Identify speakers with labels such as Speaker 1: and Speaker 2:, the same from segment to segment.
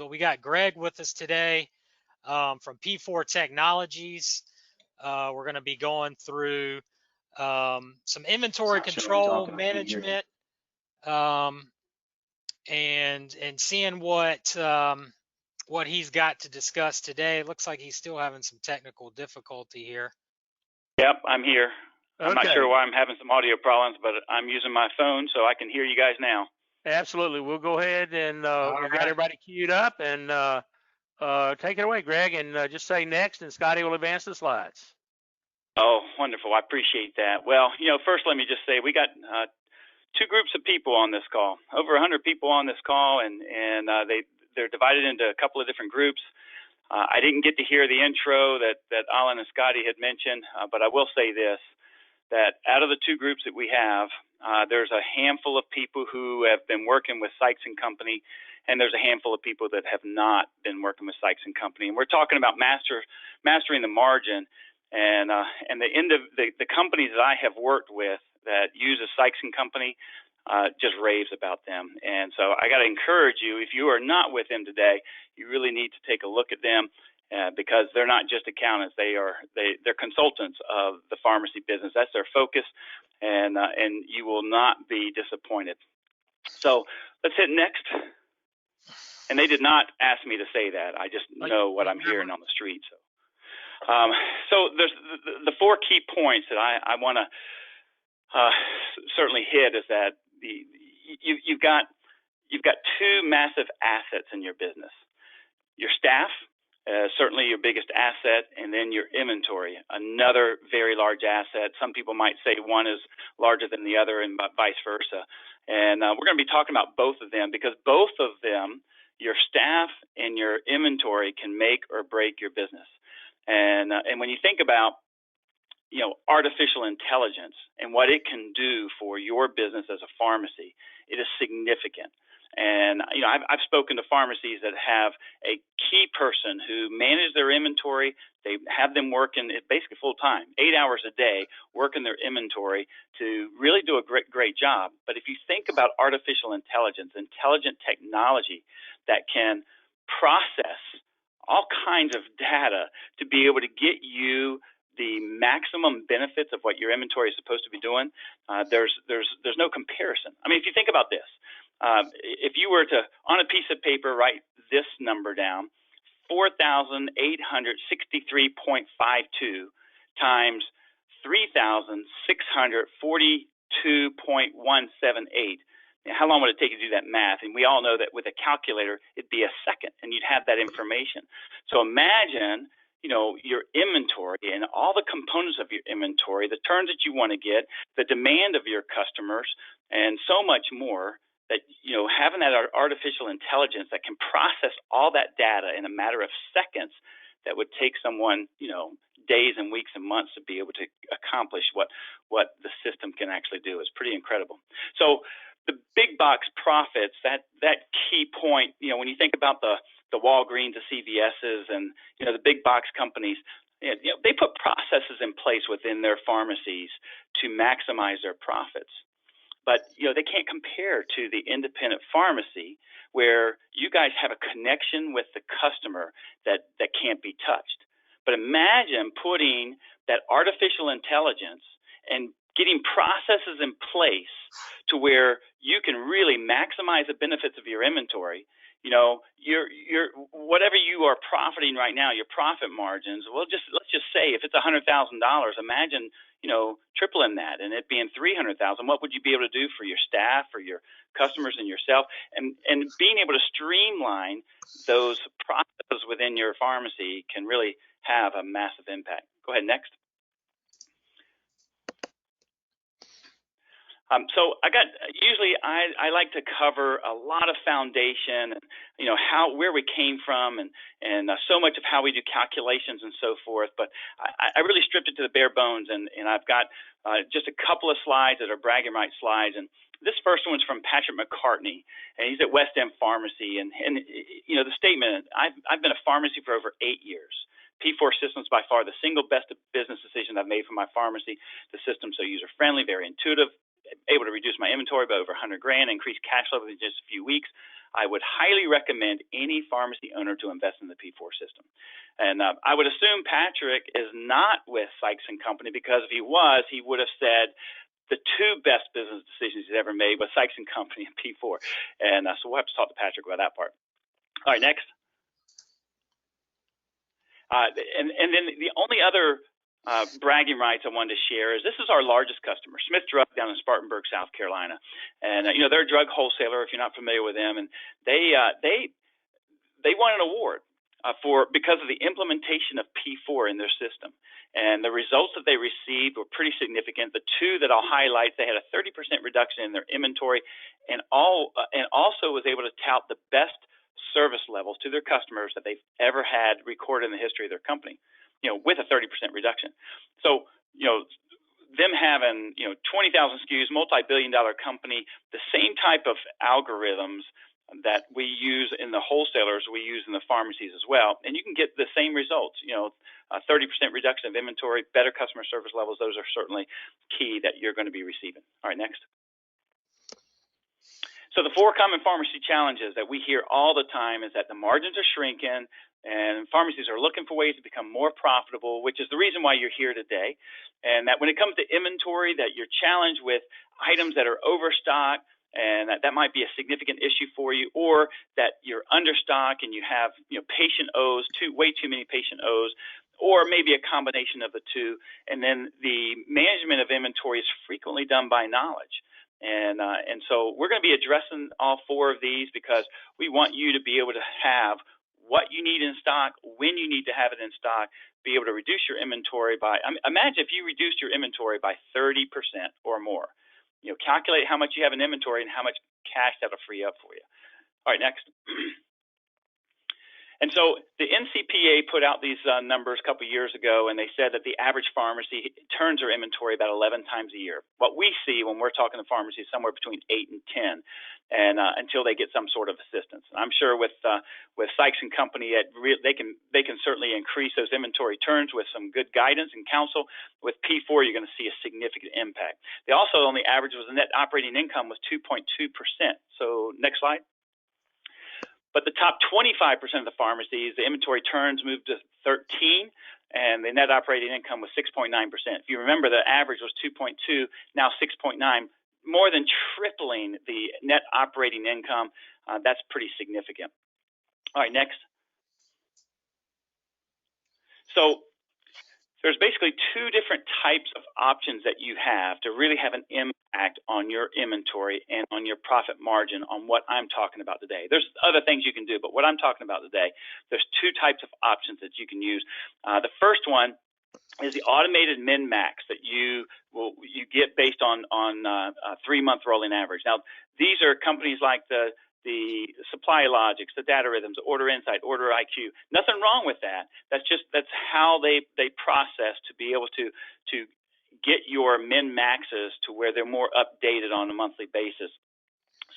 Speaker 1: but we got Greg with us today from P4 Technologies. We're going to be going through some inventory control management and seeing what he's got to discuss today. It looks like he's still having some technical difficulty here.
Speaker 2: Yep, I'm here.
Speaker 3: Okay.
Speaker 2: I'm not sure why I'm having some audio problems, but I'm using my phone so I can hear you guys now.
Speaker 3: Absolutely. We'll go ahead and we've got everybody queued up, and take it away, Greg, and just say next, and Scotty will advance the slides.
Speaker 2: Oh, wonderful. I appreciate that. Well, first let me just say we got two groups of people on this call, over 100 people on this call, and they're divided into a couple of different groups. I didn't get to hear the intro that Ollin and Scotty had mentioned, but I will say this, that out of the two groups that we have, there's a handful of people who have been working with Sykes and Company, and there's a handful of people that have not been working with Sykes and Company. And we're talking about mastering the margin, and the companies that I have worked with that uses Sykes and Company just raves about them. And so I got to encourage you, if you are not with them today, you really need to take a look at them. Because they're not just accountants; they're consultants of the pharmacy business. That's their focus, and you will not be disappointed. So let's hit next. And they did not ask me to say that. I just know what I'm hearing on the street. So there's the four key points that I want to certainly hit is that you've got two massive assets in your business: your staff. Certainly your biggest asset, and then your inventory, another very large asset. Some people might say one is larger than the other and vice versa. And we're going to be talking about both of them because both of them, your staff and your inventory, can make or break your business. And when you think about artificial intelligence and what it can do for your business as a pharmacy, it is significant. And I've spoken to pharmacies that have a key person who manages their inventory. They have them working basically full time, 8 hours a day, working their inventory to really do a great job. But if you think about artificial intelligence, intelligent technology that can process all kinds of data to be able to get you the maximum benefits of what your inventory is supposed to be doing, there's no comparison. I mean, if you think about this. If you were to, on a piece of paper, write this number down, 4,863.52 times 3,642.178. How long would it take you to do that math? And we all know that with a calculator, it'd be a second, and you'd have that information. So imagine, your inventory and all the components of your inventory, the turns that you want to get, the demand of your customers, and so much more. That having that artificial intelligence that can process all that data in a matter of seconds, that would take someone days and weeks and months to be able to accomplish what the system can actually do is pretty incredible. So the big box profits, that key point, when you think about the Walgreens, the CVS's, and the big box companies, they put processes in place within their pharmacies to maximize their profits. But they can't compare to the independent pharmacy where you guys have a connection with the customer that can't be touched. But imagine putting that artificial intelligence and getting processes in place to where you can really maximize the benefits of your inventory. Your whatever you are profiting right now, your profit margins. Well, let's just say if it's $100,000, imagine tripling that and it being $300,000. What would you be able to do for your staff, for your customers, and yourself? And being able to streamline those processes within your pharmacy can really have a massive impact. Go ahead, next. So usually I like to cover a lot of foundation, and where we came from, and so much of how we do calculations and so forth. But I really stripped it to the bare bones, and I've got just a couple of slides that are bragging rights slides. And this first one's from Patrick McCartney, and he's at West End Pharmacy. And the statement: I've been a pharmacy for over 8 years. P4 system is by far the single best business decision I've made for my pharmacy. The system's so user friendly, very intuitive, able to reduce my inventory by over $100,000, increase cash flow within just a few weeks. I would highly recommend any pharmacy owner to invest in the P4 system. And I would assume Patrick is not with Sykes and Company, because if he was, he would have said the two best business decisions he's ever made was Sykes and Company and P4. And so we'll have to talk to Patrick about that part. All right, next. And then the only other bragging rights I wanted to share is this is our largest customer, Smith Drug down in Spartanburg, South Carolina. And, they're a drug wholesaler, if you're not familiar with them. And they won an award because of the implementation of P4 in their system. And the results that they received were pretty significant. The two that I'll highlight, they had a 30% reduction in their inventory, and also was able to tout the best service levels to their customers that they've ever had recorded in the history of their company, with a 30% reduction. So, them having, 20,000 SKUs, multi-billion-dollar company, the same type of algorithms that we use in the wholesalers, we use in the pharmacies as well. And you can get the same results, a 30% reduction of inventory, better customer service levels. Those are certainly key that you're going to be receiving. All right, next. So the 4 common pharmacy challenges that we hear all the time is that the margins are shrinking and pharmacies are looking for ways to become more profitable, which is the reason why you're here today. And that when it comes to inventory, that you're challenged with items that are overstocked, and that might be a significant issue for you, or that you're understocked and you have patient O's, way too many patient O's, or maybe a combination of the two. And then the management of inventory is frequently done by knowledge. And so we're going to be addressing all 4 of these because we want you to be able to have what you need in stock, when you need to have it in stock, be able to reduce your inventory by, imagine if you reduced your inventory by 30% or more. Calculate how much you have in inventory and how much cash that'll free up for you. All right, next. And so the NCPA put out these numbers a couple of years ago, and they said that the average pharmacy turns their inventory about 11 times a year. What we see when we're talking to pharmacies is somewhere between 8 and 10, and until they get some sort of assistance. And I'm sure with Sykes and Company, they can certainly increase those inventory turns with some good guidance and counsel. With P4, you're going to see a significant impact. They also, on the average, was the net operating income was 2.2%. So next slide. But the top 25% of the pharmacies, the inventory turns moved to 13, and the net operating income was 6.9%. If you remember, the average was 2.2, now 6.9, more than tripling the net operating income. That's pretty significant. All right, next. So there's basically 2 different types of options that you have to really have an impact on your inventory and on your profit margin on what I'm talking about today. There's other things you can do, but what I'm talking about today, there's 2 types of options that you can use. The first one is the automated min-max that you get based on a 3-month rolling average. Now, these are companies like the Supply Logics, the Data Rhythms, Order Insight, Order IQ. Nothing wrong with that. That's how they process to be able to get your min-maxes to where they're more updated on a monthly basis,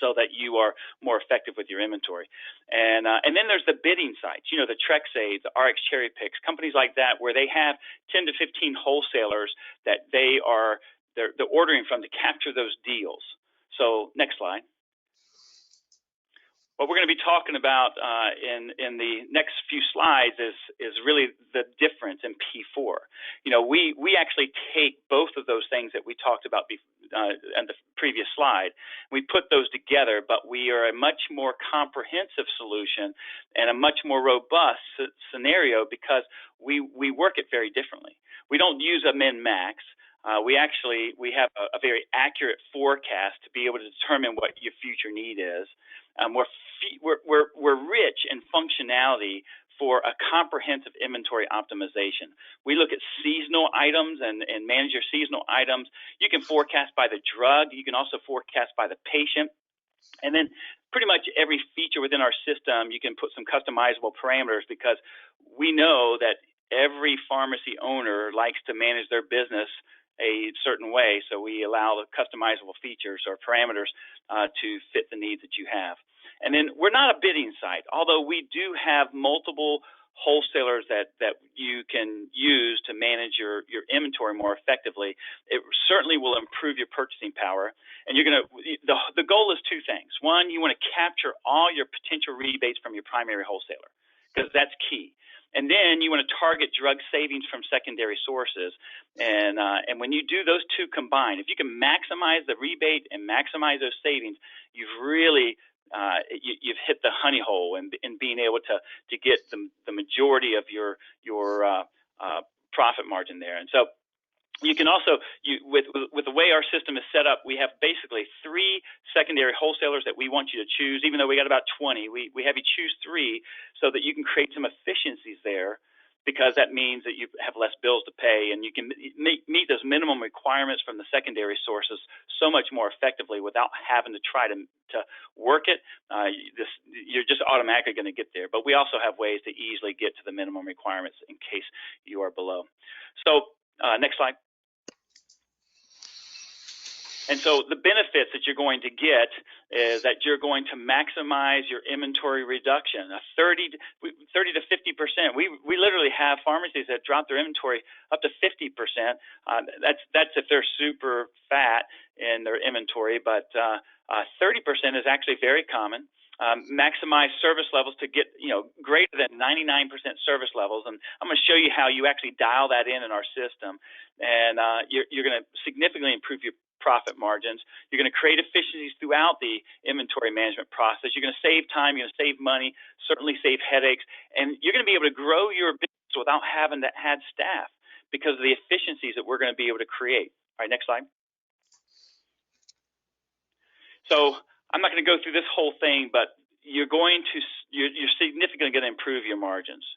Speaker 2: so that you are more effective with your inventory. And then there's the bidding sites, the TrexAid, the RX Cherry Picks, companies like that, where they have 10 to 15 wholesalers that they're ordering from to capture those deals. So next slide. What we're going to be talking about in the next few slides is really the difference in P4. We actually take both of those things that we talked about in the previous slide. We put those together, but we are a much more comprehensive solution and a much more robust scenario because we work it very differently. We don't use a min-max. We have a very accurate forecast to be able to determine what your future need is. We're rich in functionality for a comprehensive inventory optimization. We look at seasonal items and manage your seasonal items. You can forecast by the drug. You can also forecast by the patient. And then pretty much every feature within our system, you can put some customizable parameters because we know that every pharmacy owner likes to manage their business a certain way, so we allow the customizable features or parameters to fit the needs that you have. And then we're not a bidding site, although we do have multiple wholesalers that you can use to manage your inventory more effectively. It certainly will improve your purchasing power. And you're going to, the goal is two things. One, you want to capture all your potential rebates from your primary wholesaler, because that's key. And then you want to target drug savings from secondary sources. And when you do those two combined, if you can maximize the rebate and maximize those savings, you've really you've hit the honey hole in being able to get the majority of your profit margin there. And so you can also, with the way our system is set up, we have basically 3 secondary wholesalers that we want you to choose. Even though we got about 20, we have you choose 3 so that you can create some efficiencies there, because that means that you have less bills to pay, and you can meet those minimum requirements from the secondary sources so much more effectively without having to try to work it. You're just automatically going to get there. But we also have ways to easily get to the minimum requirements in case you are below. So next slide. And so the benefits that you're going to get is that you're going to maximize your inventory reduction, 30 to 50%. We literally have pharmacies that drop their inventory up to 50%. That's if they're super fat in their inventory, but 30% is actually very common. Maximize service levels to get greater than 99% service levels, and I'm going to show you how you actually dial that in our system, and you're going to significantly improve your profit margins. You're going to create efficiencies throughout the inventory management process. You're going to save time, you're going to save money, certainly save headaches, and you're going to be able to grow your business without having to add staff because of the efficiencies that we're going to be able to create. All right, next slide. So I'm not going to go through this whole thing, but you're significantly going to improve your margins.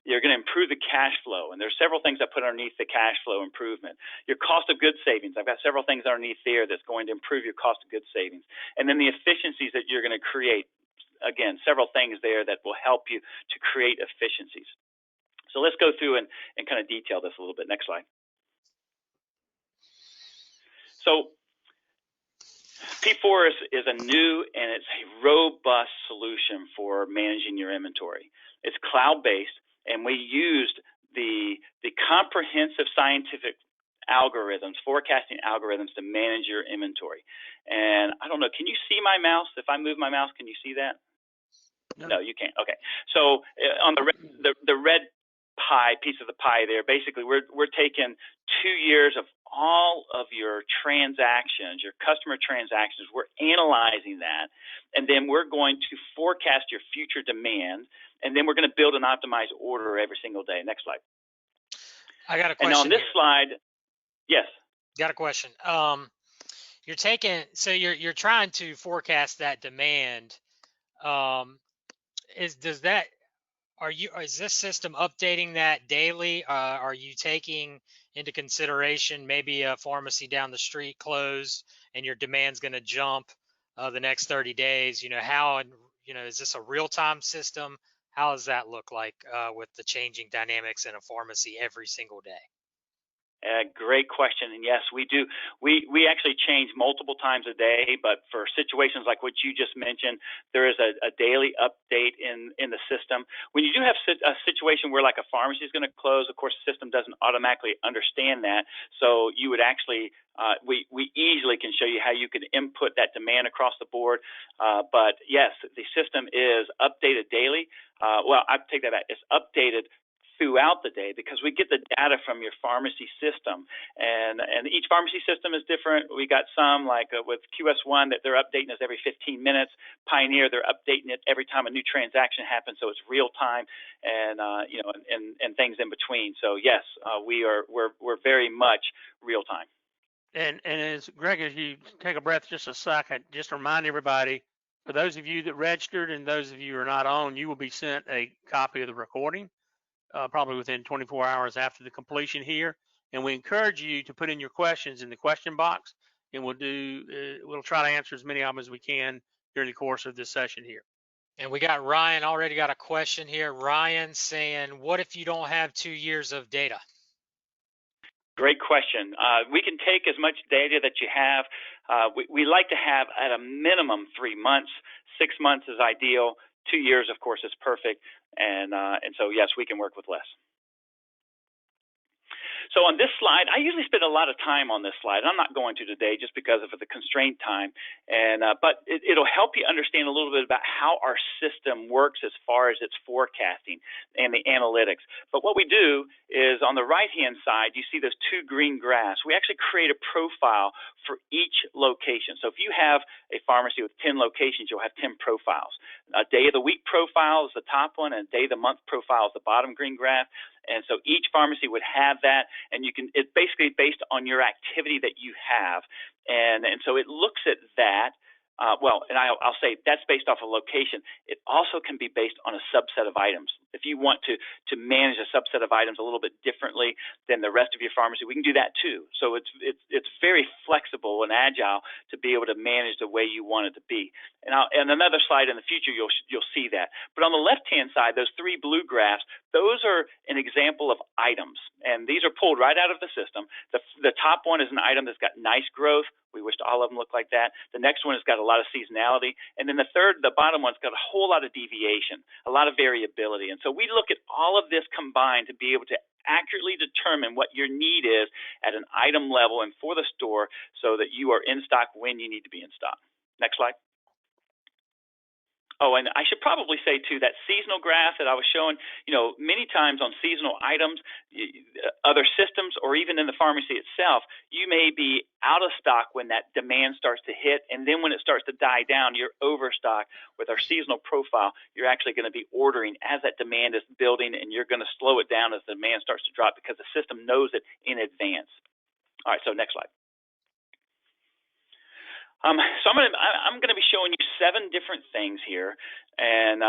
Speaker 2: You're going to improve the cash flow, and there's several things I put underneath the cash flow improvement. Your cost of goods savings, I've got several things underneath there that's going to improve your cost of goods savings. And then the efficiencies that you're going to create, again, several things there that will help you to create efficiencies. So let's go through and kind of detail this a little bit. Next slide. So P4 is a new and it's a robust solution for managing your inventory. It's cloud-based, and we used the comprehensive scientific algorithms, forecasting algorithms to manage your inventory. And I don't know, can you see my mouse? If I move my mouse, can you see that? No, you can't. Okay. So on the red piece of the pie there, basically we're taking 2 years of all of your transactions, your customer transactions. We're analyzing that, and then we're going to forecast your future demand, and then we're going to build an optimized order every single day. Next slide.
Speaker 1: I got a question.
Speaker 2: And on this slide, yes.
Speaker 1: Got a question. You're trying to forecast that demand. Is this system updating that daily? Are you taking into consideration maybe a pharmacy down the street closed and your demand's going to jump the next 30 days? Is this a real-time system? How does that look like with the changing dynamics in a pharmacy every single day?
Speaker 2: Great question. And yes, we do. We actually change multiple times a day, but for situations like what you just mentioned, there is a daily update in the system. When you do have a situation where like a pharmacy is going to close, of course, the system doesn't automatically understand that. So you would actually, we easily can show you how you can input that demand across the board. But yes, the system is updated daily. Well, I take that back. It's updated throughout the day because we get the data from your pharmacy system, and each pharmacy system is different. We got some like with QS1 that they're updating us every 15 minutes. Pioneer, they're updating it every time a new transaction happens, so it's real time, and and things in between. So yes, we're very much real time.
Speaker 3: And as Greg, as you take a breath just a second, just to remind everybody, for those of you that registered and those of you who are not on, you will be sent a copy of the recording. Probably within 24 hours after the completion here. And we encourage you to put in your questions in the question box, and we'll try to answer as many of them as we can during the course of this session here.
Speaker 1: And we got Ryan already got a question here. Ryan saying, what if you don't have 2 years of data?
Speaker 2: Great question. We can take as much data that you have. We like to have at a minimum 3 months. 6 months is ideal. 2 years, of course, is perfect. And so, yes, we can work with less. So on this slide, I usually spend a lot of time on this slide. I'm not going to today just because of the constraint time, but it'll help you understand a little bit about how our system works as far as its forecasting and the analytics. But what we do is on the right-hand side, you see those 2 green graphs. We actually create a profile for each location. So if you have a pharmacy with 10 locations, you'll have 10 profiles. A day of the week profile is the top one, and a day of the month profile is the bottom green graph. And so each pharmacy would have that, and it's basically based on your activity that you have. And so it looks at that. And I'll say that's based off a location. It also can be based on a subset of items. If you want to manage a subset of items a little bit differently than the rest of your pharmacy, we can do that too. So it's very flexible and agile to be able to manage the way you want it to be. And another slide in the future, you'll see that. But on the left-hand side, those 3 blue graphs, those are an example of items, and these are pulled right out of the system. The top one is an item that's got nice growth. We wish all of them look like that. The next one has got a lot of seasonality, and then the bottom one's got a whole lot of deviation, a lot of variability. And so we look at all of this combined to be able to accurately determine what your need is at an item level and for the store so that you are in stock when you need to be in stock. Next slide. Oh, and I should probably say, too, that seasonal graph that I was showing, many times on seasonal items, other systems, or even in the pharmacy itself, you may be out of stock when that demand starts to hit, and then when it starts to die down, you're overstock. With our seasonal profile, you're actually going to be ordering as that demand is building, and you're going to slow it down as the demand starts to drop because the system knows it in advance. All right, so next slide. So I'm going to be showing you 7 different things here, and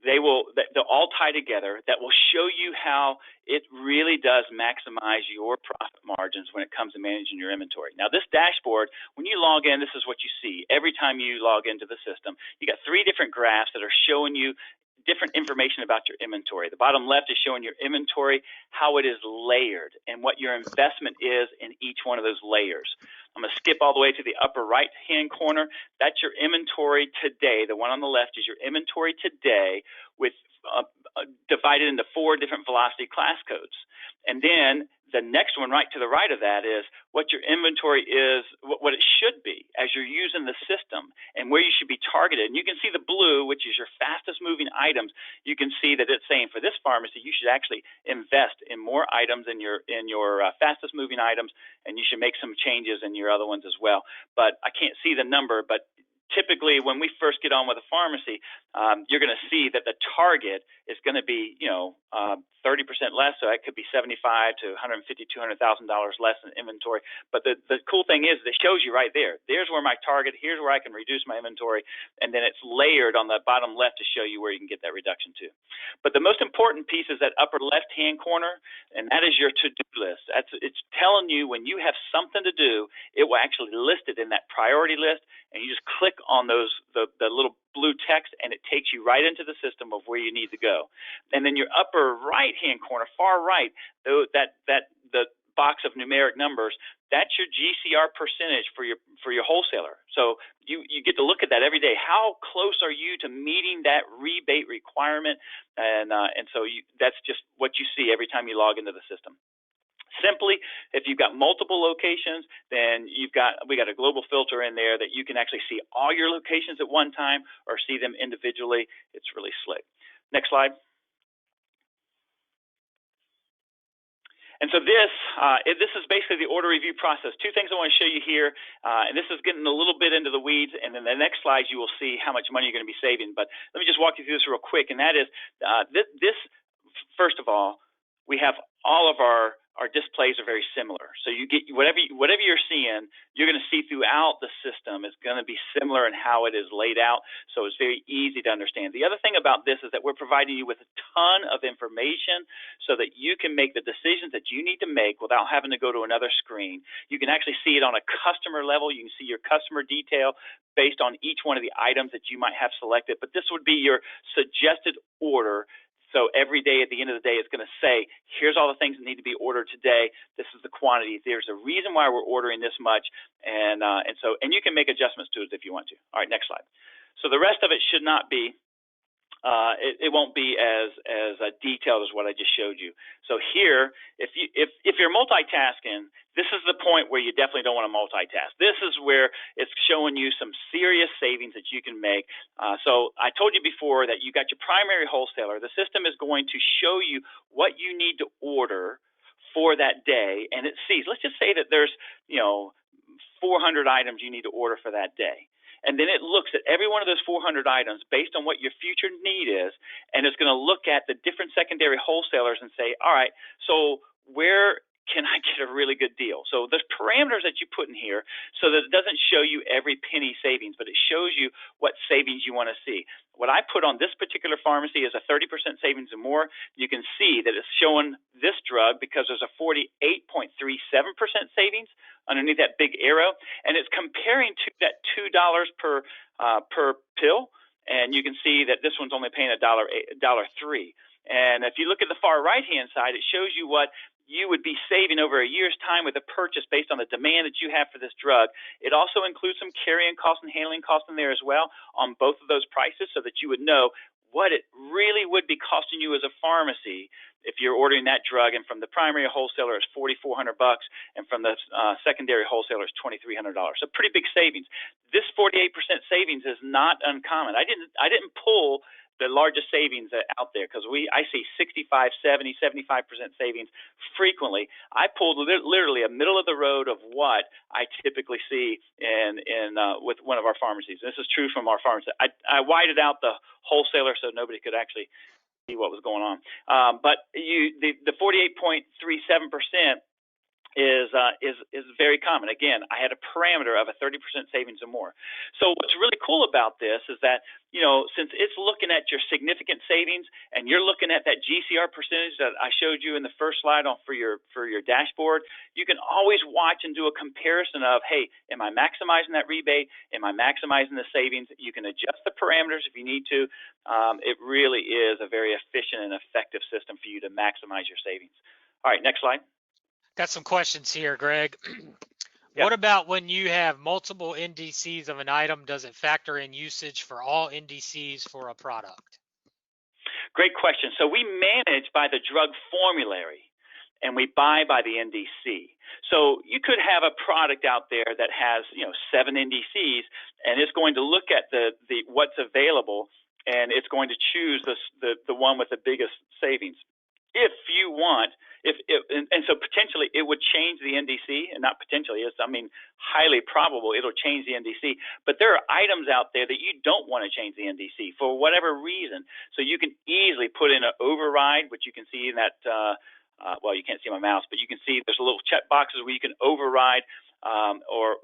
Speaker 2: they'll all tie together. That will show you how it really does maximize your profit margins when it comes to managing your inventory. Now, this dashboard, when you log in, this is what you see every time you log into the system. You got 3 different graphs that are showing you different information about your inventory. The bottom left is showing your inventory, how it is layered, and what your investment is in each one of those layers. I'm going to skip all the way to the upper right-hand corner. That's your inventory today. The one on the left is your inventory today with divided into 4 different velocity class codes. And then the next one right to the right of that is what your inventory is, what it should be as you're using the system and where you should be targeted. And you can see the blue, which is your fastest moving items. You can see that it's saying for this pharmacy, you should actually invest in more items in your fastest moving items, and you should make some changes in your other ones as well. But I can't see the number, but typically when we first get on with a pharmacy, you're going to see that the target is going to be 30% less, so that could be $75,000 to $150,000, $200,000 less in inventory. But the cool thing is it shows you right there. There's where my target, here's where I can reduce my inventory, and then it's layered on the bottom left to show you where you can get that reduction to. But the most important piece is that upper left-hand corner, and that is your to-do list. It's telling you when you have something to do, it will actually list it in that priority list, and you just click on the little blue text, and it takes you right into the system of where you need to go. And then your upper right-hand corner, far right, the box of numeric numbers, that's your GCR percentage for your wholesaler. So you get to look at that every day. How close are you to meeting that rebate requirement? And so that's just what you see every time you log into the system. Simply, if you've got multiple locations, then we got a global filter in there that you can actually see all your locations at one time or see them individually. It's really slick. Next slide. And so this is basically the order review process. 2 things I want to show you here, and this is getting a little bit into the weeds, and then the next slide you will see how much money you're going to be saving. But let me just walk you through this real quick, and that is this first of all, we have all of our displays are very similar. So you get whatever you're seeing, you're going to see throughout the system is going to be similar in how it is laid out. So it's very easy to understand. The other thing about this is that we're providing you with a ton of information so that you can make the decisions that you need to make without having to go to another screen. You can actually see it on a customer level. You can see your customer detail based on each one of the items that you might have selected. But this would be your suggested order. So every day at the end of the day, it's going to say, here's all the things that need to be ordered today. This is the quantity. There's a reason why we're ordering this much. And you can make adjustments to it if you want to. All right, next slide. So the rest of it should not be. It won't be as detailed as what I just showed you. So here, if you're multitasking, this is the point where you definitely don't want to multitask. This is where it's showing you some serious savings that you can make. So I told you before that you got your primary wholesaler. The system is going to show you what you need to order for that day, and it sees. Let's just say that there's 400 items you need to order for that day. And then it looks at every one of those 400 items based on what your future need is, and it's going to look at the different secondary wholesalers and say, all right, so where can I get a really good deal? So there's parameters that you put in here so that it doesn't show you every penny savings, but it shows you what savings you want to see. What I put on this particular pharmacy is a 30% savings and more. You can see that it's showing this drug because there's a 48.37% savings underneath that big arrow, and it's comparing to that $2 per pill, and you can see that this one's only paying $1.03. And if you look at the far right-hand side, it shows you what you would be saving over a year's time with a purchase based on the demand that you have for this drug. It also includes some carrying costs and handling costs in there as well on both of those prices, so that you would know what it really would be costing you as a pharmacy if you're ordering that drug. And from the primary wholesaler, it's $4,400, and from the secondary wholesaler, it's $2,300. So pretty big savings. This 48% savings is not uncommon. I didn't pull the largest savings out there because I see 65, 70, 75% savings frequently. I pulled literally a middle of the road of what I typically see with one of our pharmacies. This is true from our pharmacy. I whited out the wholesaler so nobody could actually see what was going on. But the 48.37% is very common. Again, I had a parameter of a 30% savings or more. So what's really cool about this is that, since it's looking at your significant savings and you're looking at that GCR percentage that I showed you in the first slide for your dashboard, you can always watch and do a comparison of, hey, am I maximizing that rebate? Am I maximizing the savings? You can adjust the parameters if you need to. It really is a very efficient and effective system for you to maximize your savings. All right, next slide.
Speaker 1: Got some questions here, Greg.
Speaker 2: Yep.
Speaker 1: What about when you have multiple NDCs of an item? Does it factor in usage for all NDCs for a product?
Speaker 2: Great question. So we manage by the drug formulary, and we buy by the NDC. So you could have a product out there that has 7 NDCs, and it's going to look at the what's available, and it's going to choose the one with the biggest savings. If you want, and so potentially it would change the NDC, and not potentially, highly probable it'll change the NDC. But there are items out there that you don't want to change the NDC for whatever reason. So you can easily put in an override, which you can see in that. Well, you can't see my mouse, but you can see there's little check boxes where you can override or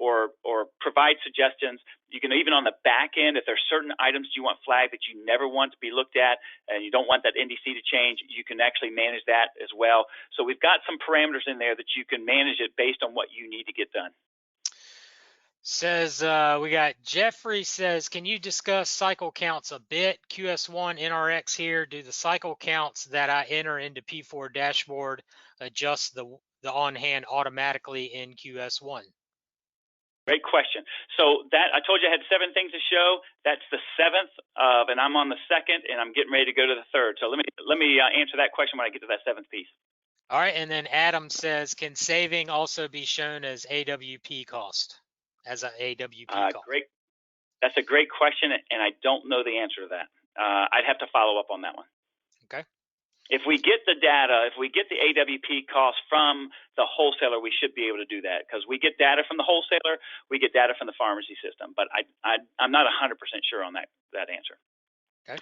Speaker 2: provide suggestions. You can even on the back end, if there's certain items you want flagged that you never want to be looked at and you don't want that NDC to change, you can actually manage that as well. So we've got some parameters in there that you can manage it based on what you need to get done.
Speaker 1: Says we got Jeffrey says, can you discuss cycle counts a bit? QS1 NRX here. Do the cycle counts that I enter into P4 dashboard adjust the on hand automatically in QS1?
Speaker 2: Great question. So that I told you I had 7 things to show. That's the 7th and I'm on the 2nd, and I'm getting ready to go to the 3rd. So let me answer that question when I get to that 7th piece.
Speaker 1: All right, and then Adam says, can saving also be shown as AWP cost? As an AWP cost?
Speaker 2: Great. That's a great question, and I don't know the answer to that. I'd have to follow up on that one.
Speaker 1: Okay.
Speaker 2: If we get the data, if we get the AWP cost from the wholesaler, we should be able to do that because we get data from the wholesaler, we get data from the pharmacy system. But I'm not 100% sure on that answer.
Speaker 1: Okay.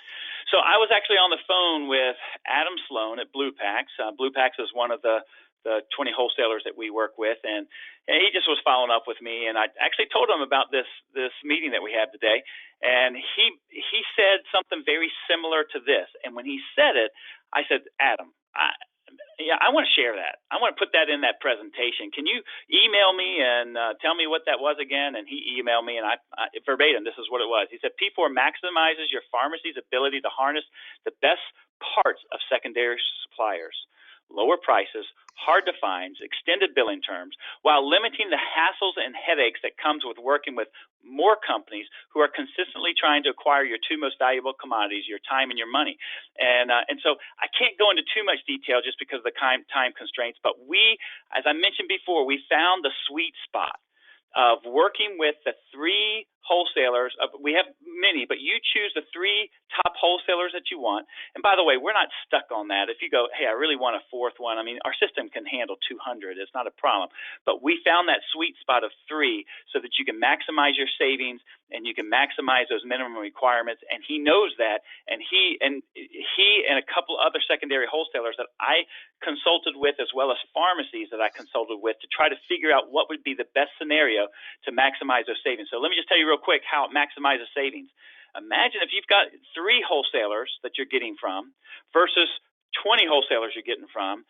Speaker 2: So I was actually on the phone with Adam Sloan at Blue Packs. Blue Packs is one of the 20 wholesalers that we work with, and he just was following up with me, and I actually told him about this meeting that we had today, and he said something very similar to this. And when he said it, I said, Adam, I want to share that. I want to put that in that presentation. Can you email me and tell me what that was again? And he emailed me, and I verbatim, this is what it was. He said, P4 maximizes your pharmacy's ability to harness the best parts of secondary suppliers lower prices, hard to find, extended billing terms, while limiting the hassles and headaches that comes with working with more companies who are consistently trying to acquire your two most valuable commodities, your time and your money. And so I can't go into too much detail just because of the time constraints, but we, as I mentioned before, we found the sweet spot of working with the three wholesalers. We have many, but you choose the three top wholesalers that you want. And by the way, we're not stuck on that. If you go, hey, I really want a fourth one, I mean, our system can handle 200. It's not a problem. But we found that sweet spot of three so that you can maximize your savings and you can maximize those minimum requirements. And he knows that. And he and a couple other secondary wholesalers that I consulted with, as well as pharmacies that I consulted with, to try to figure out what would be the best scenario to maximize those savings. So let me just tell you real quick how it maximizes savings. Imagine if you've got three wholesalers that you're getting from versus 20 wholesalers you're getting from.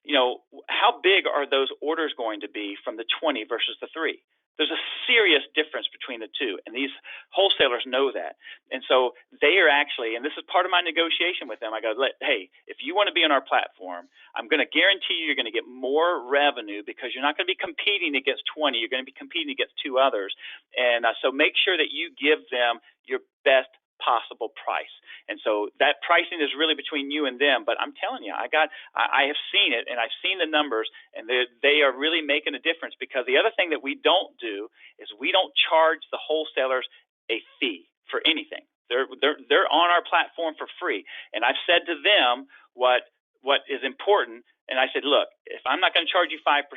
Speaker 2: You know, how big are those orders going to be from the 20 versus the 3? There's a serious difference between the two, and these wholesalers know that. And so they are actually, and this is part of my negotiation with them, I go, hey, if you want to be on our platform, I'm going to guarantee you're going to get more revenue because you're not going to be competing against 20. You're going to be competing against two others. And so make sure that you give them your best possible price. And so that pricing is really between you and them. But I'm telling you, I have seen it, and I've seen the numbers, and they are really making a difference, because the other thing that we don't do is we don't charge the wholesalers a fee for anything. They're on our platform for free. And I've said to them what is important, and I said, look, if I'm not going to charge you 5%,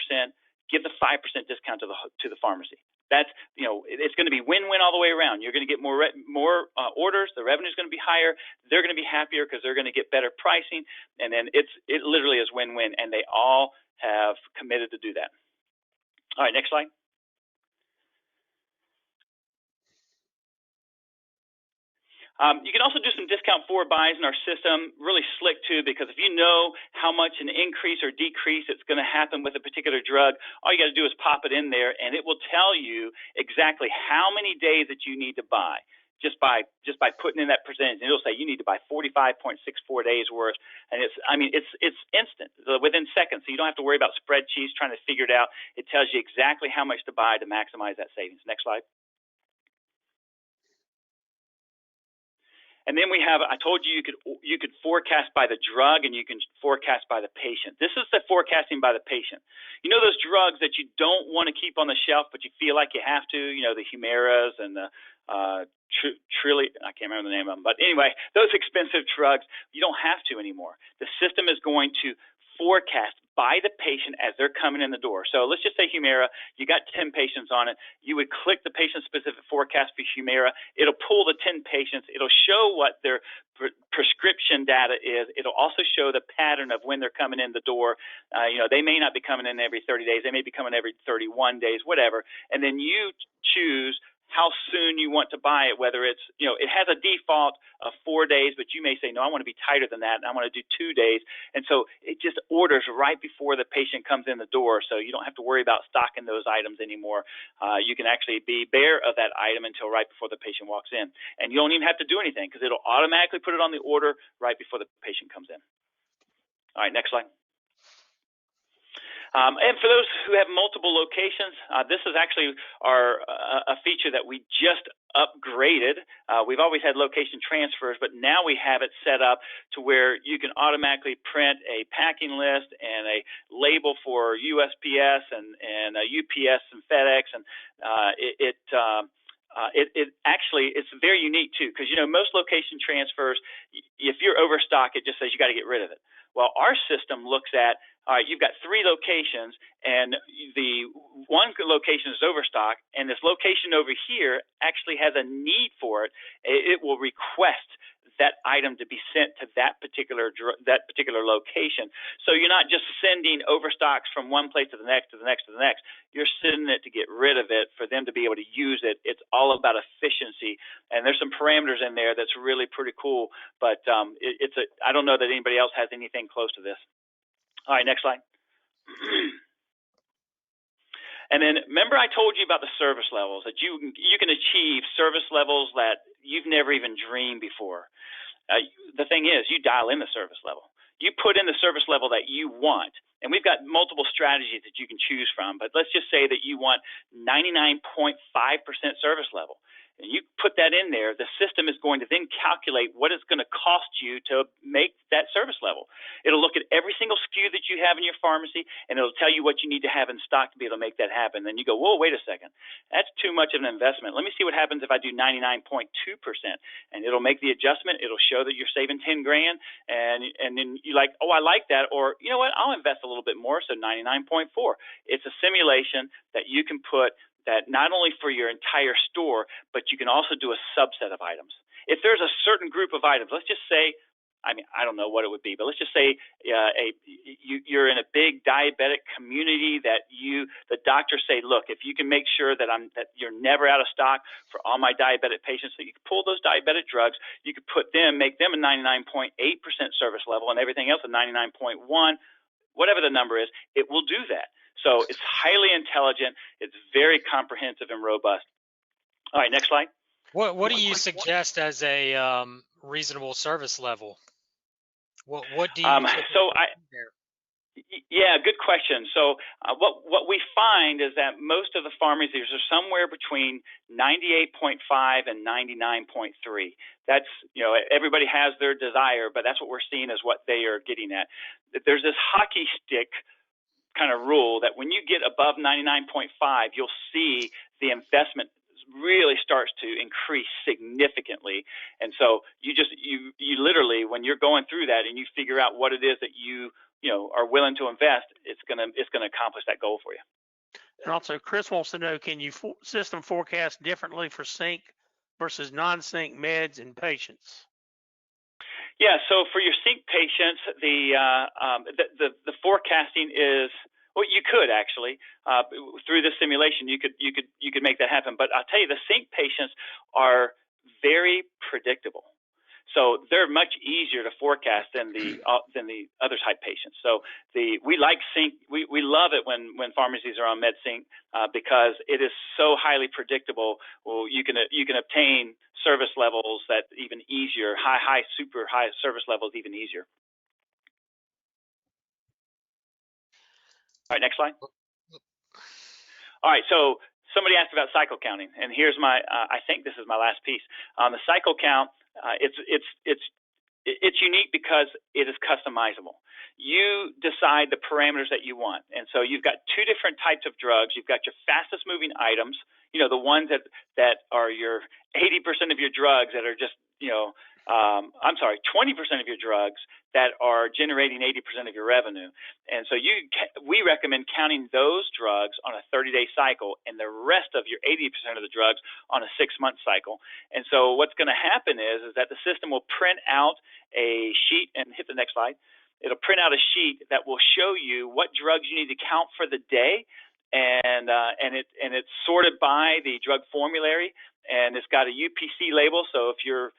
Speaker 2: give the 5% discount to the pharmacy. That's, you know, it's going to be win-win all the way around. You're going to get more orders. The revenue is going to be higher. They're going to be happier because they're going to get better pricing. And then it literally is win-win, and they all have committed to do that. All right, next slide. You can also do some discount forward buys in our system, really slick too, because if you know how much an increase or decrease it's going to happen with a particular drug, all you got to do is pop it in there, and it will tell you exactly how many days that you need to buy just by putting in that percentage. And it'll say you need to buy 45.64 days worth, and it's instant, within seconds. So you don't have to worry about spreadsheets trying to figure it out. It tells you exactly how much to buy to maximize that savings. Next slide. And then we have, I told you you could forecast by the drug and you can forecast by the patient. This is the forecasting by the patient. You know those drugs that you don't want to keep on the shelf, but you feel like you have to, you know, the Humiras and the I can't remember the name of them. But anyway, those expensive drugs, you don't have to anymore. The system is going to forecast by the patient as they're coming in the door. So let's just say Humira, you got 10 patients on it. You would click the patient-specific forecast for Humira. It'll pull the 10 patients. It'll show what their prescription data is. It'll also show the pattern of when they're coming in the door. You know, they may not be coming in every 30 days. They may be coming every 31 days, whatever. And then you choose how soon you want to buy it, whether it's, you know, it has a default of 4 days, but you may say, no, I want to be tighter than that, and I want to do 2 days. And so it just orders right before the patient comes in the door, so you don't have to worry about stocking those items anymore. You can actually be bare of that item until right before the patient walks in. And you don't even have to do anything, because it'll automatically put it on the order right before the patient comes in. All right, next slide. And for those who have multiple locations, this is actually a feature that we just upgraded. We've always had location transfers, but now we have it set up to where you can automatically print a packing list and a label for USPS and UPS and FedEx, and it actually, it's very unique too, because you know most location transfers, if you're Overstock, it just says you got to get rid of it. Well, our system looks at, all right, you've got 3 locations, and the one location is Overstock, and this location over here actually has a need for it. It will request that item to be sent to that particular location. So you're not just sending Overstocks from one place to the next, to the next, to the next. You're sending it to get rid of it, for them to be able to use it. It's all about efficiency, and there's some parameters in there that's really pretty cool. But I don't know that anybody else has anything close to this. All right, next slide. And then remember I told you about the service levels, that you can achieve service levels that you've never even dreamed before. The thing is, you dial in the service level. you put in the service level that you want. And we've got multiple strategies that you can choose from, but let's just say that you want 99.5% service level. And you put that in there, the system is going to then calculate what it's going to cost you to make that service level. It'll look at every single SKU that you have in your pharmacy, and it'll tell you what you need to have in stock to be able to make that happen. Then you go, whoa, wait a second. That's too much of an investment. Let me see what happens if I do 99.2%. And it'll make the adjustment. It'll show that you're saving 10 grand. And then you're like, oh, I like that. Or, you know what, I'll invest a little bit more, so 99.4. It's a simulation that you can put that not only for your entire store, but you can also do a subset of items. If there's a certain group of items, let's just say, I mean, I don't know what it would be, but let's just say you're in a big diabetic community that the doctors say, look, if you can make sure that you're never out of stock for all my diabetic patients, so you can pull those diabetic drugs, you could make them a 99.8% service level and everything else a 99.1, whatever the number is, it will do that. So it's highly intelligent. It's very comprehensive and robust. All right, next slide.
Speaker 1: What do you suggest as a reasonable service level? What do you
Speaker 2: Yeah, good question. So what we find is that most of the pharmacies are somewhere between 98.5 and 99.3. That's, everybody has their desire, but that's what we're seeing is what they are getting at. There's this hockey stick kind of rule that when you get above 99.5, you'll see the investment really starts to increase significantly. And so you literally, when you're going through that and you figure out what it is that you are willing to invest, it's going to accomplish that goal for you.
Speaker 3: And also, Chris wants to know, can you system forecast differently for sync versus non-sync meds and patients?
Speaker 2: Yeah, so for your sync patients, the forecasting is, well, you could actually through this simulation you could make that happen. But I'll tell you, the sync patients are very predictable, so they're much easier to forecast than the other type patients. So we like sync. We love it when pharmacies are on MedSync because it is so highly predictable. Well, you can obtain service levels that even easier, super high service levels even easier. All right, next slide. All right, so somebody asked about cycle counting, and here's I think this is my last piece. The cycle count, it's unique because it is customizable. You decide the parameters that you want, and so you've got two different types of drugs. You've got your fastest moving items, the ones that are your 80% of your drugs that are just, 20% of your drugs that are generating 80% of your revenue. And so we recommend counting those drugs on a 30-day cycle and the rest of your 80% of the drugs on a 6-month cycle. And so what's going to happen is that the system will print out a sheet, and hit the next slide. It'll print out a sheet that will show you what drugs you need to count for the day, and it's sorted by the drug formulary. And it's got a UPC label, so if your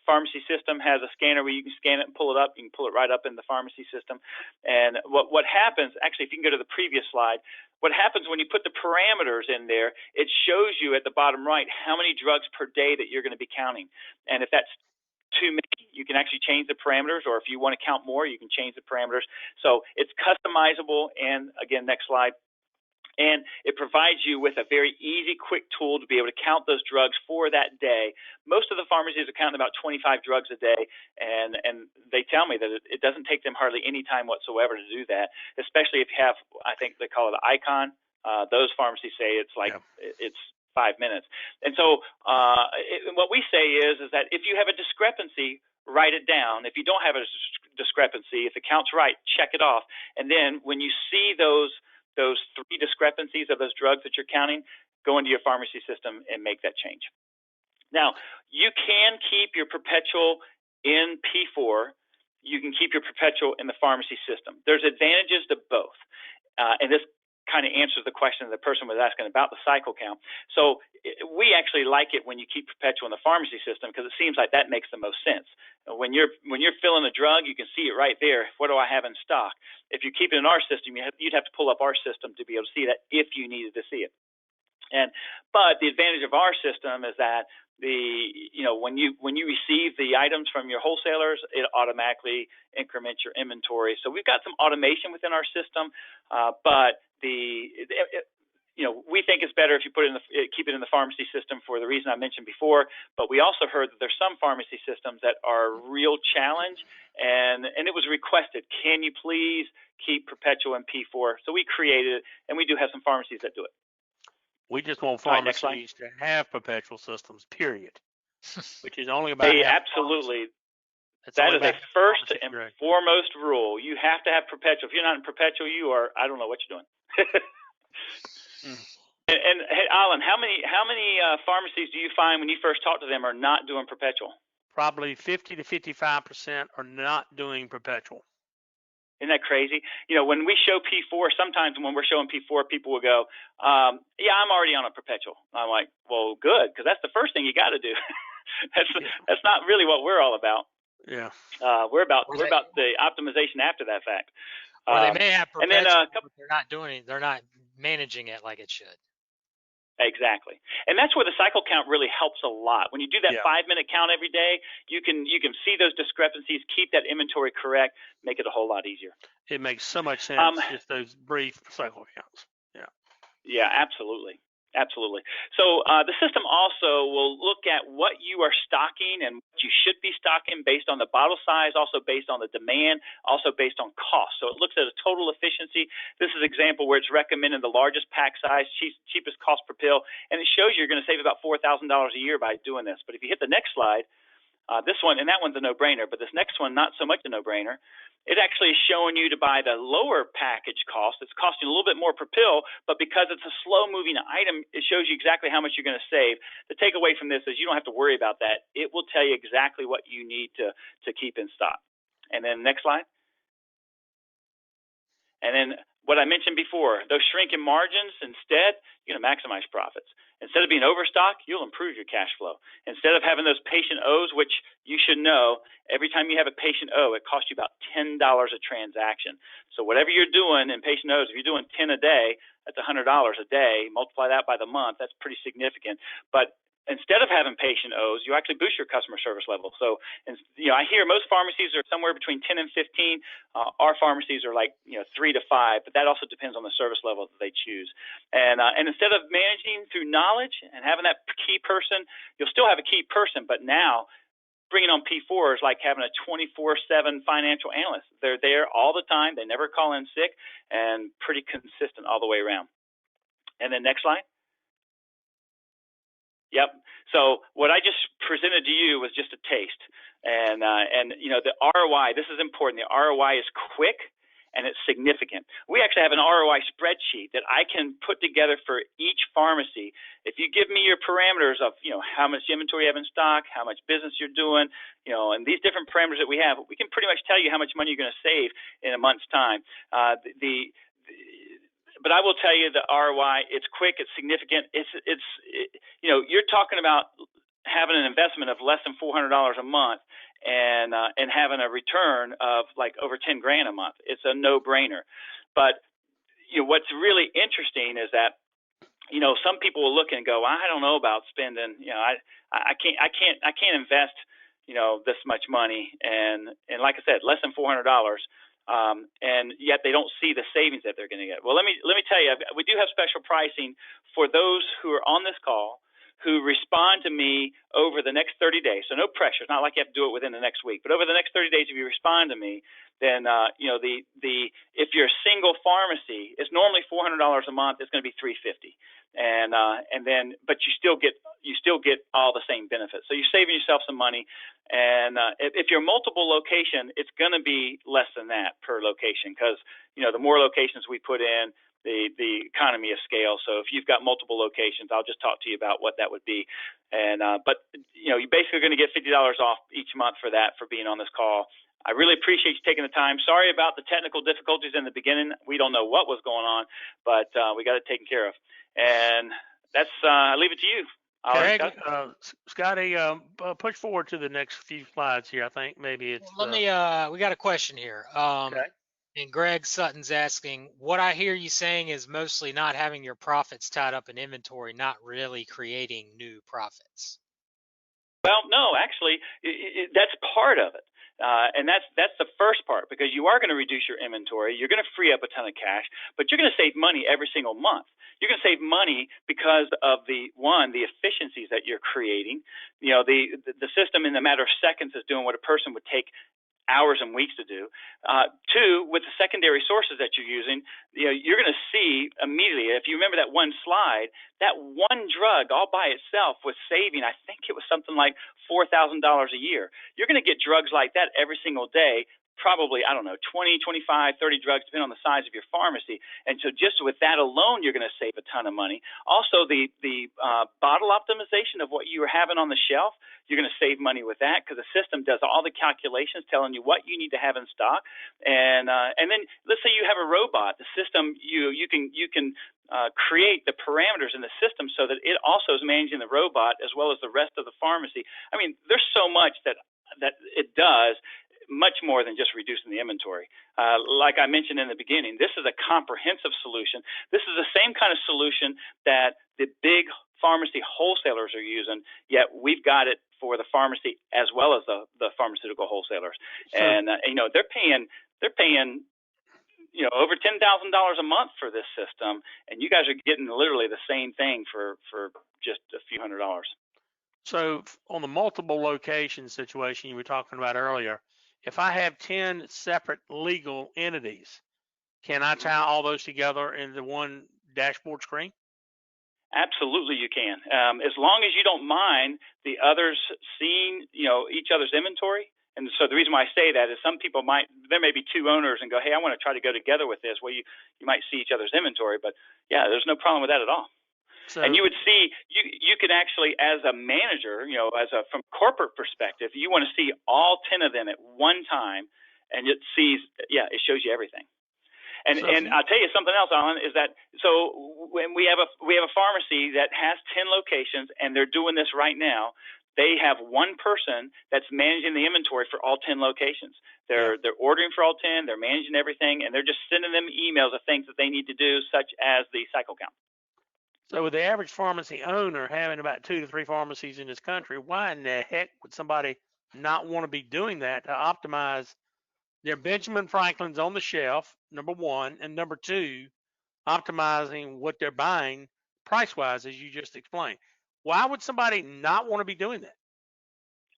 Speaker 2: pharmacy system has a scanner where you can scan it and pull it up, you can pull it right up in the pharmacy system. And what happens, actually, if you can go to the previous slide, what happens when you put the parameters in there, it shows you at the bottom right how many drugs per day that you're going to be counting. And if that's too many, you can actually change the parameters, or if you want to count more, you can change the parameters. So it's customizable, and again, next slide. And it provides you with a very easy, quick tool to be able to count those drugs for that day. Most of the pharmacies are counting about 25 drugs a day, and they tell me that it doesn't take them hardly any time whatsoever to do that, especially if you have, I think they call it an icon. Those pharmacies say it's like it's 5 minutes. And so what we say is that if you have a discrepancy, write it down. If you don't have a discrepancy, if the count's right, check it off. And then when you see those 3 discrepancies of those drugs that you're counting, go into your pharmacy system and make that change. Now, you can keep your perpetual in P4. You can keep your perpetual in the pharmacy system. There's advantages to both. And this kind of answers the question the person was asking about the cycle count. So we actually like it when you keep perpetual in the pharmacy system because it seems like that makes the most sense. When you're filling a drug, you can see it right there. What do I have in stock? If you keep it in our system, you'd have to pull up our system to be able to see that if you needed to see it. But the advantage of our system is that when you receive the items from your wholesalers, it automatically increments your inventory. So we've got some automation within our system, but we think it's better if you keep it in the pharmacy system for the reason I mentioned before. But we also heard that there's some pharmacy systems that are a real challenge, and it was requested, can you please keep perpetual in P4? So we created it, and we do have some pharmacies that do it.
Speaker 3: We just want
Speaker 2: All right, next slide.
Speaker 3: pharmacies to have perpetual systems, period. Which is only about
Speaker 2: absolutely. That is a first and foremost rule. You have to have perpetual. If you're not in perpetual, you are, I don't know what you're doing. And hey, Ollin, how many pharmacies do you find when you first talk to them are not doing perpetual?
Speaker 3: Probably 50 to 55% are not doing perpetual.
Speaker 2: Isn't that crazy? When we show P4, sometimes when we're showing P4, people will go, yeah, I'm already on a perpetual. I'm like, well, good, because that's the first thing you got to do. That's not really what we're all about.
Speaker 3: Yeah.
Speaker 2: We're about the optimization after that fact.
Speaker 1: Or they may have perpetual, but they're not doing it. They're not managing it like it should.
Speaker 2: Exactly. And that's where the cycle count really helps a lot. When you do that 5-minute count every day, you can see those discrepancies, keep that inventory correct, make it a whole lot easier.
Speaker 3: It makes so much sense, just those brief cycle counts. Yeah.
Speaker 2: Yeah, absolutely. Absolutely. So the system also will look at what you are stocking and what you should be stocking based on the bottle size, also based on the demand, also based on cost. So it looks at a total efficiency. This is an example where it's recommending the largest pack size, cheapest cost per pill, and it shows you're going to save about $4,000 a year by doing this. But if you hit the next slide, this one, and that one's a no-brainer, but this next one, not so much a no-brainer. It actually is showing you to buy the lower package cost. It's costing a little bit more per pill, but because it's a slow-moving item, it shows you exactly how much you're going to save. The takeaway from this is you don't have to worry about that. It will tell you exactly what you need to keep in stock. And then next slide. And then what I mentioned before, those shrinking margins, instead, you're going to maximize profits. Instead of being overstock, you'll improve your cash flow. Instead of having those patient O's, which you should know, every time you have a patient O, it costs you about $10 a transaction. So whatever you're doing in patient O's, if you're doing 10 a day, that's $100 a day. Multiply that by the month, that's pretty significant. But instead of having patient O's, you actually boost your customer service level. So, I hear most pharmacies are somewhere between 10 and 15. Our pharmacies are like 3 to 5, but that also depends on the service level that they choose. And instead of managing through knowledge and having that key person, you'll still have a key person, but now bringing on P4 is like having a 24/7 financial analyst. They're there all the time. They never call in sick, and pretty consistent all the way around. And then next slide. Yep. So what I just presented to you was just a taste, and the ROI. This is important. The ROI is quick and it's significant. We actually have an ROI spreadsheet that I can put together for each pharmacy. If you give me your parameters of how much inventory you have in stock, how much business you're doing, and these different parameters that we have, we can pretty much tell you how much money you're going to save in a month's time. But I will tell you the ROI, it's quick, it's significant. You're talking about having an investment of less than $400 a month and having a return of like over 10 grand a month. It's a no-brainer. But what's really interesting is that some people will look and go, I don't know about spending. I can't invest this much money, and like I said, less than $400. And yet they don't see the savings that they're going to get. Well, let me tell you, we do have special pricing for those who are on this call who respond to me over the next 30 days. So no pressure. It's not like you have to do it within the next week. But over the next 30 days, if you respond to me, then if you're a single pharmacy, it's normally $400 a month. It's going to be $350, but you still get all the same benefits. So you're saving yourself some money. And if you're multiple location, it's going to be less than that per location because the more locations we put in, the economy of scale. So if you've got multiple locations, I'll just talk to you about what that would be. And but you're basically going to get $50 off each month for that, for being on this call. I really appreciate you taking the time. Sorry about the technical difficulties in the beginning. We don't know what was going on, but we got it taken care of. And that's I leave it to you.
Speaker 3: Greg, Scotty, push forward to the next few slides here. I think maybe it's.
Speaker 1: Well, we got a question here.
Speaker 3: Okay.
Speaker 1: And Greg Sutton's asking, what I hear you saying is mostly not having your profits tied up in inventory, not really creating new profits.
Speaker 2: Well, no, actually, that's part of it. And that's the first part, because you are going to reduce your inventory. You're going to free up a ton of cash, but you're going to save money every single month. You're going to save money because of the efficiencies that you're creating. The system in a matter of seconds is doing what a person would take hours and weeks to do. Two, with the secondary sources that you're using, you're going to see immediately. If you remember that one slide, that one drug all by itself was saving, I think it was something like $4,000 a year. You're going to get drugs like that every single day. Probably, I don't know, 20, 25, 30 drugs, depending on the size of your pharmacy. And so just with that alone, you're going to save a ton of money. Also, the bottle optimization of what you are having on the shelf, you're going to save money with that, because the system does all the calculations telling you what you need to have in stock. And then let's say you have a robot. The system, you can create the parameters in the system so that it also is managing the robot as well as the rest of the pharmacy. I mean, there's so much that it does, much more than just reducing the inventory. Like I mentioned in the beginning, this is a comprehensive solution. This is the same kind of solution that the big pharmacy wholesalers are using, yet we've got it for the pharmacy as well as the pharmaceutical wholesalers. So, and they're paying over $10,000 a month for this system, and you guys are getting literally the same thing for just a few $100s.
Speaker 3: So on the multiple location situation you were talking about earlier, if I have 10 separate legal entities, can I tie all those together into one dashboard screen?
Speaker 2: Absolutely, you can. As long as you don't mind the others seeing, each other's inventory. And so the reason why I say that is some people there may be two owners and go, hey, I want to try to go together with this. Well, you might see each other's inventory, but yeah, there's no problem with that at all. So, and you would see, you could actually, as a manager, from corporate perspective, you want to see all 10 of them at one time, and it shows you everything. And I'll tell you something else, Ollin, is that so when we have a pharmacy that has 10 locations and they're doing this right now, they have one person that's managing the inventory for all 10 locations. They're ordering for all 10, they're managing everything, and they're just sending them emails of things that they need to do, such as the cycle count.
Speaker 3: So with the average pharmacy owner having about 2 to 3 pharmacies in this country, why in the heck would somebody not want to be doing that to optimize their Benjamin Franklin's on the shelf, number one, and number two, optimizing what they're buying price-wise, as you just explained? Why would somebody not want to be doing that?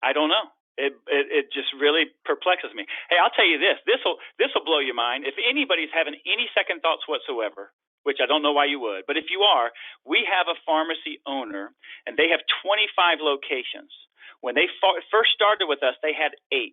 Speaker 2: I don't know. It just really perplexes me. Hey, I'll tell you this. This will blow your mind. If anybody's having any second thoughts whatsoever, which I don't know why you would, but if you are, we have a pharmacy owner, and they have 25 locations. When they first started with us, they had 8.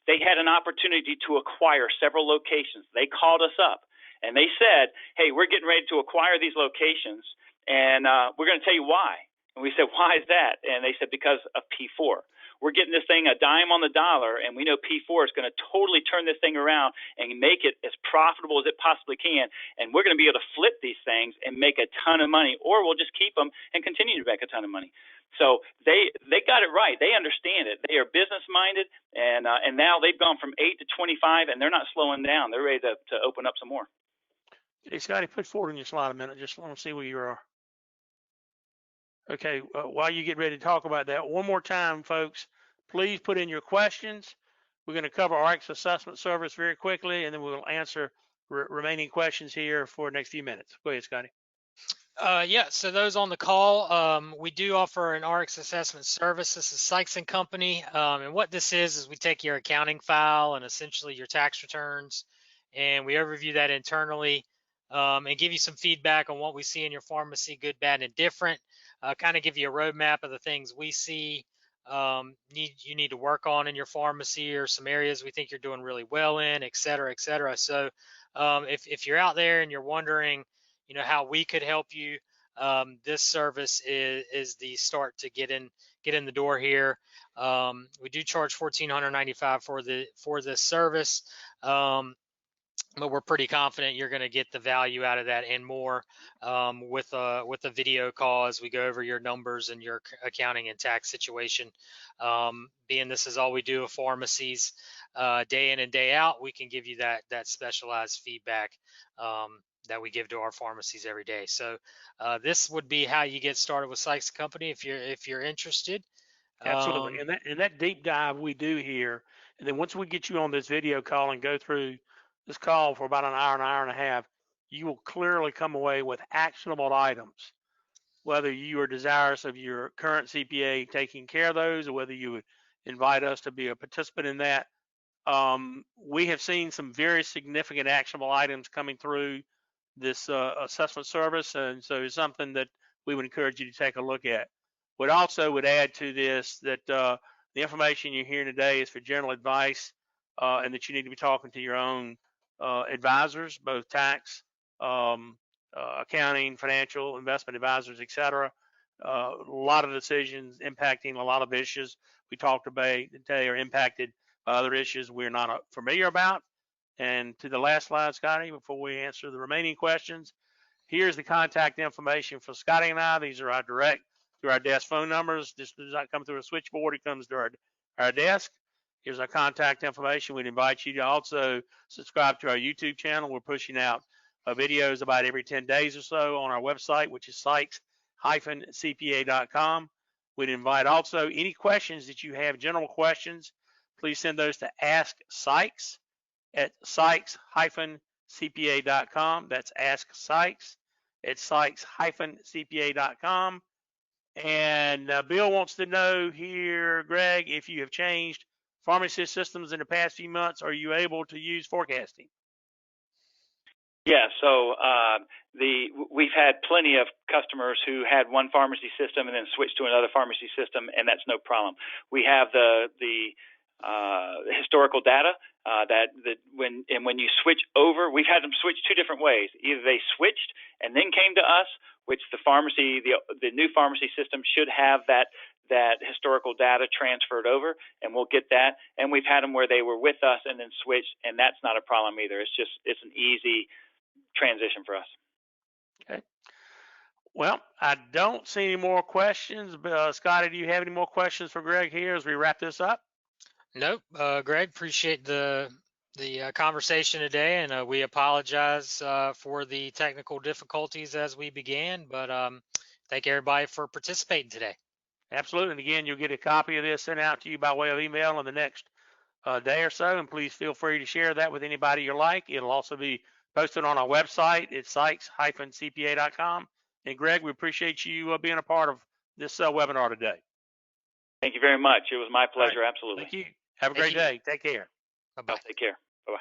Speaker 2: They had an opportunity to acquire several locations. They called us up, and they said, hey, we're getting ready to acquire these locations, and we're going to tell you why. And we said, why is that? And they said, because of P4. We're getting this thing a dime on the dollar, and we know P4 is going to totally turn this thing around and make it as profitable as it possibly can. And we're going to be able to flip these things and make a ton of money, or we'll just keep them and continue to make a ton of money. So they got it right. They understand it. They are business minded, and now they've gone from 8 to 25, and they're not slowing down. They're ready to open up some more.
Speaker 3: Hey, Scotty, put forward in your slide a minute. Just want to see where you are. Okay, while you get ready to talk about that, one more time, folks, please put in your questions. We're going to cover Rx assessment service very quickly, and then we'll answer remaining questions here for the next few minutes. Go ahead, Scotty.
Speaker 1: So those on the call, we do offer an Rx assessment service. This is Sykes & Company, and what this is we take your accounting file and essentially your tax returns, and we overview that internally and give you some feedback on what we see in your pharmacy, good, bad, and different. Kind of give you a roadmap of the things we see you need to work on in your pharmacy, or some areas we think you're doing really well in, et cetera, et cetera. So if you're out there and you're wondering, how we could help you, this service is the start to get in the door here. We do charge $1,495 for this service. But we're pretty confident you're going to get the value out of that and more with a video call as we go over your numbers and your accounting and tax situation. Being this is all we do with pharmacies day in and day out, we can give you that specialized feedback that we give to our pharmacies every day. So this would be how you get started with Sykes & Company if you're interested.
Speaker 3: Absolutely. And that deep dive we do here, and then once we get you on this video call and go through this call for about an hour and a half, you will clearly come away with actionable items, whether you are desirous of your current CPA taking care of those, or whether you would invite us to be a participant in that. We have seen some very significant actionable items coming through this assessment service, and so it's something that we would encourage you to take a look at. Would also would add to this that the information you're hearing today is for general advice, and that you need to be talking to your own advisors, both tax, accounting, financial, investment advisors, etc. A lot of decisions impacting a lot of issues we talked about today are impacted by other issues we're not familiar about. And to the last slide, Scotty, before we answer the remaining questions, here's the contact information for Scotty and I. These are our direct through our desk phone numbers. This does not come through a switchboard. It comes to our desk. Here's our contact information. We'd invite you to also subscribe to our YouTube channel. We're pushing out videos about every 10 days or so on our website, which is Sykes-CPA.com. We'd invite also any questions that you have, general questions, please send those to Ask Sykes at Sykes-CPA.com. That's Ask Sykes at Sykes-CPA.com. And Bill wants to know here, Greg, if you have changed pharmacy systems in the past few months, are you able to use forecasting?
Speaker 2: Yeah, so we've had plenty of customers who had one pharmacy system and then switched to another pharmacy system, and that's no problem. We have the historical data that when you switch over, we've had them switch two different ways. Either they switched and then came to us, which the new pharmacy system should have that historical data transferred over, and we'll get that. And we've had them where they were with us and then switched, and that's not a problem either. It's an easy transition for us.
Speaker 3: Okay. Well, I don't see any more questions. Scotty, do you have any more questions for Greg here as we wrap this up?
Speaker 1: Nope. Greg, appreciate the conversation today, and we apologize for the technical difficulties as we began, but thank everybody for participating today.
Speaker 3: Absolutely. And again, you'll get a copy of this sent out to you by way of email in the next day or so, and please feel free to share that with anybody you like. It'll also be posted on our website. It's Sykes-CPA.com. And Greg, we appreciate you being a part of this webinar today.
Speaker 2: Thank you very much. It was my pleasure.
Speaker 3: Right.
Speaker 2: Absolutely.
Speaker 3: Thank you. Have a great day. Take care.
Speaker 1: Bye-bye.
Speaker 2: Take care. Bye-bye.